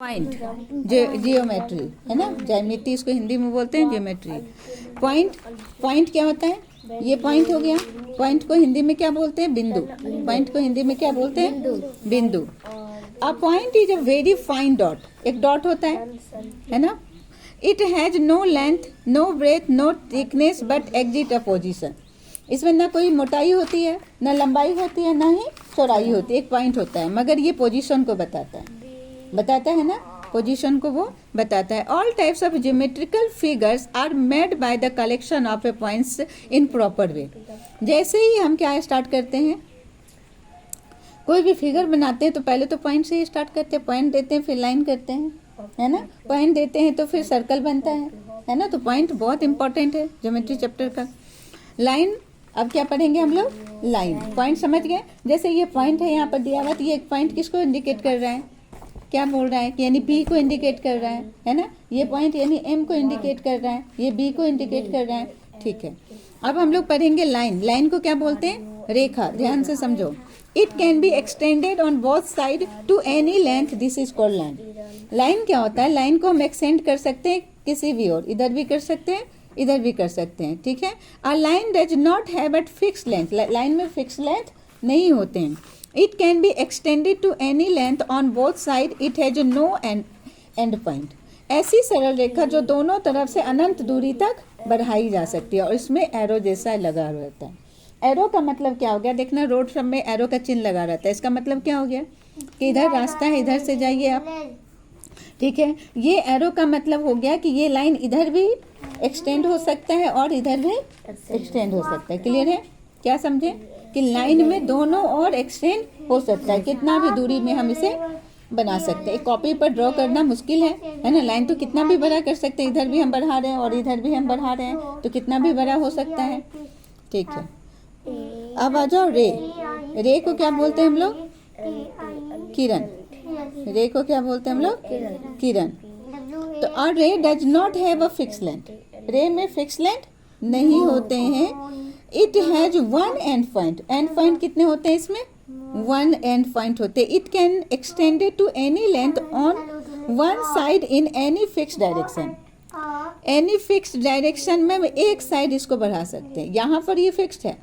Point geometry है ना, ज्यामिति इसको हिंदी में बोलते हैं जियोमेट्री। पॉइंट पॉइंट क्या होता है? ये पॉइंट हो गया। पॉइंट को हिंदी में क्या बोलते हैं? बिंदु। पॉइंट को हिंदी में क्या बोलते हैं? बिंदु। A point is a very fine dot. एक डॉट होता है ना। It has no length, no breadth, no thickness but exist a position. इसमें ना कोई मोटाई होती है, ना लंबाई होती है, ना ही चौड़ाई होती है। एक पॉइंट होता है, मगर ये पोजीशन को बताता है ना, पोजीशन को वो बताता है। All types of geometrical figures are made by the collection of a points in proper way. जैसे ही हम क्या स्टार्ट करते हैं, कोई भी फिगर बनाते हैं तो पहले तो पॉइंट से ही स्टार्ट करते हैं। पॉइंट देते हैं, फिर लाइन करते हैं, है ना। पॉइंट देते हैं तो फिर सर्कल बनता है ना। तो पॉइंट बहुत इंपॉर्टेंट है ज्योमेट्री चैप्टर का। लाइन, अब क्या पढ़ेंगे हम लोग? लाइन। पॉइंट समझ गए? जैसे ये पॉइंट है यहाँ पर दिया हुआ, तो ये एक पॉइंट किसको इंडिकेट कर रहा है? क्या बोल रहा है कि यानी P को इंडिकेट कर रहा है ना। ये पॉइंट यानी M को इंडिकेट कर रहा है, ये B को इंडिकेट कर रहा है। ठीक है, अब हम लोग पढ़ेंगे लाइन। लाइन को क्या बोलते हैं? रेखा। ध्यान से समझो। It can be extended on both side to any length, this is called line. Line क्या होता है? लाइन को हम एक्सटेंड कर सकते हैं किसी भी ओर, इधर भी कर सकते हैं, इधर भी कर सकते हैं। ठीक है। A line does not have but fix length. Line में फिक्स लेंथ नहीं होते हैं। It can be extended to any length on both side, it has no end point. ऐसी सरल रेखा जो दोनों तरफ से अनंत दूरी तक बढ़ाई जा सकती है और इसमें एरो जैसा लगा रहता है। एरो का मतलब क्या हो गया? देखना, रोड सब में एरो का चिन्ह लगा रहता है। इसका मतलब क्या हो गया कि इधर रास्ता है, इधर से जाइए आप। ठीक है, ये एरो का मतलब हो गया कि ये लाइन इधर भी एक्सटेंड हो सकता है और इधर भी एक्सटेंड हो सकता है। क्लियर है? क्या समझे कि लाइन में दोनों और एक्सटेंड हो सकता है, कितना भी दूरी में हम इसे बना सकते हैं। एक कॉपी पर ड्रॉ करना मुश्किल है ना। लाइन तो कितना भी बड़ा कर सकते हैं, इधर भी हम बढ़ा रहे हैं और इधर भी हम बढ़ा रहे हैं, तो कितना भी बड़ा हो सकता है। ठीक है, अब आ जाओ रे। रे को क्या बोलते हैं हम लोग? किरण। रे को क्या बोलते हैं हम लोग? किरण। तो और ray does not have a fix length. Ray में फिक्स लेंथ नहीं होते हैं। It has one end point. End point कितने होते हैं इसमें? वन एंड पॉइंट होते हैं। It can extended to any length on one side in any fix direction. Any fix direction में एक साइड इसको बढ़ा सकते हैं। यहाँ पर ये फिक्स्ड है,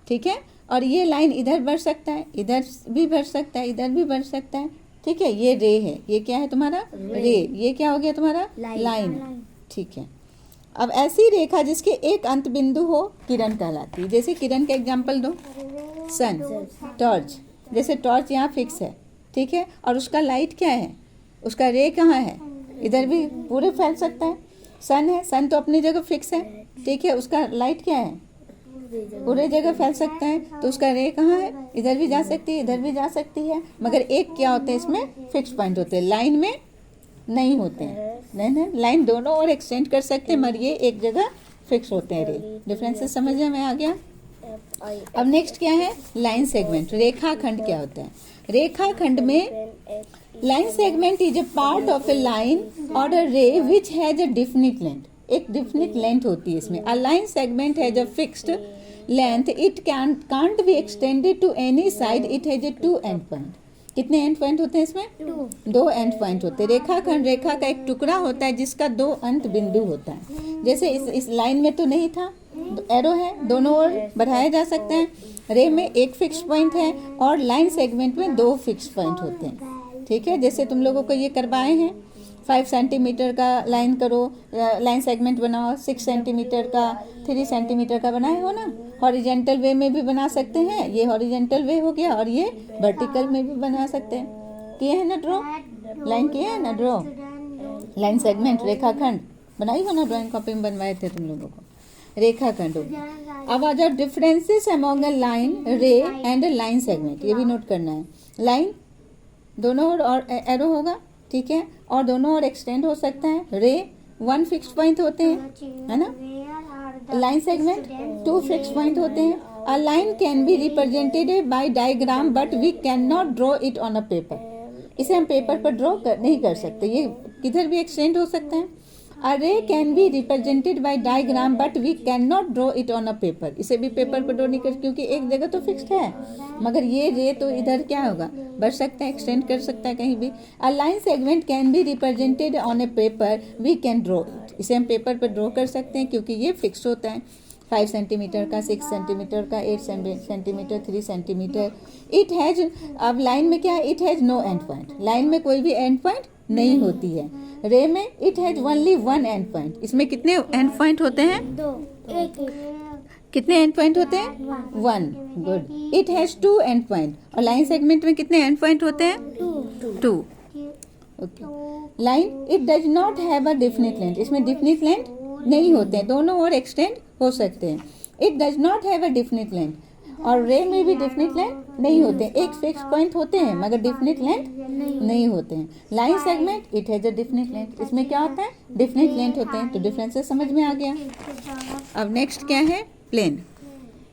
ठीक है, और ये लाइन इधर बढ़ सकता है, इधर भी बढ़ सकता है, इधर भी बढ़ सकता है। ठीक है, ये रे है। ये क्या है तुम्हारा? रे। ये क्या हो गया तुम्हारा? लाइन। ठीक है, अब ऐसी रेखा जिसके एक अंत बिंदु हो किरण कहलाती है। जैसे किरण का एग्जांपल दो। सन, टॉर्च। जैसे टॉर्च यहाँ फिक्स है, ठीक है, और उसका लाइट क्या है? उसका रे कहाँ है? इधर भी पूरे फैल सकता है। सन है, सन तो अपनी जगह फिक्स है, ठीक है, उसका लाइट क्या है? पूरे जगह फैल सकता है। तो उसका रे कहाँ है? इधर भी जा सकती है, इधर भी जा सकती है, मगर एक क्या होता है इसमें? फिक्स पॉइंट होते हैं। लाइन में नहीं होते हैं। नहीं, लाइन दोनों और एक्सटेंड कर सकते हैं, मगर ये एक जगह फिक्स होते हैं। रे डिफरेंसेस समझ में आ गया? अब नेक्स्ट क्या है? Line segment. रेखाखंड क्या होता है? रेखाखंड में line segment is a part of a line और a ray which has a definite length. एक डिफिनिट लेंथ होती है इसमें। A line segment has a fixed length, it can't be extended to any side, it has a two end point. कितने end point होते हैं इसमें? दो and point होते हैं। रेखाखंड रेखा का एक टुकड़ा होता है जिसका दो अंत बिंदु होता है। जैसे इस लाइन में तो नहीं था, एरो है, दोनों ओर बढ़ाया जा सकता है। रे में एक फिक्स पॉइंट है और लाइन सेगमेंट में दो फिक्स पॉइंट होते हैं। ठीक है, जैसे तुम लोगों को ये करवाए हैं, 5 सेंटीमीटर का लाइन करो, लाइन सेगमेंट बनाओ, 6 सेंटीमीटर का, 3 सेंटीमीटर का बनाए हो ना। हॉरिजेंटल वे में भी बना सकते हैं, ये हॉरिजेंटल वे हो गया, और ये वर्टिकल में भी बना सकते हैं। किए हैं ना ड्रॉ? लाइन किए हैं ना ड्रॉ? लाइन सेगमेंट, रेखाखंड बनाई हो ना, ड्राइंग कॉपी में बनवाए थे तुम लोगों को। रेखाखंड हो गया। अब आ जाओ डिफरेंसेस अमॉन्ग अ लाइन, रे एंड लाइन सेगमेंट। ये भी नोट करना है। लाइन दोनों और एरो होगा, ठीक है, और दोनों और एक्सटेंड हो सकता है। रे वन फिक्स पॉइंट होते हैं, है ना। Line segment two fix point होते हैं। A line can be represented by diagram but we can not draw it on a paper. इसे हम पेपर पर ड्रॉ नहीं कर सकते, ये किधर भी एक्सटेंड हो सकता है। A ray can be represented by diagram but we cannot draw it on a paper. इसे भी पेपर पर ड्रॉ नहीं कर, क्योंकि एक जगह तो फिक्स्ड है, मगर ये रे तो इधर क्या होगा, बढ़ सकता है, एक्सटेंड कर सकता है कहीं भी. A line segment can be represented on a paper, we can draw it. इसे हम पेपर पर ड्रॉ कर सकते हैं क्योंकि ये फिक्स होता है. 5 सेंटीमीटर का, 6 सेंटीमीटर का, 8 सेंटीमीटर, 3 सेंटीमीटर. इट हैज, अब लाइन में क्या है, it has no end point. Line में कोई भी एंड पॉइंट नहीं होती है. रे में it has only one end point. इसमें कितने एंड पॉइंट होते हैं, कितने एंड पॉइंट होते हैं, 1. Good. It has 2 and point. और लाइन सेगमेंट में कितने एंड पॉइंट होते हैं, 2. Okay. Line it does not have a definite length. इसमें डेफिनेट लेंथ नहीं होते हैं, दोनों और एक्सटेंड हो सकते हैं. It does not have a definite length. और रे में भी डेफिनेट लेंथ नहीं होते हैं, एक फिक्स पॉइंट होते हैं मगर डेफिनेट लेंथ नहीं होते हैं. Line segment it has a definite length. इसमें क्या होता है, डेफिनेट लेंथ होते हैं. तो डिफरेंसेस समझ में आ गया. अब नेक्स्ट क्या है, प्लेन.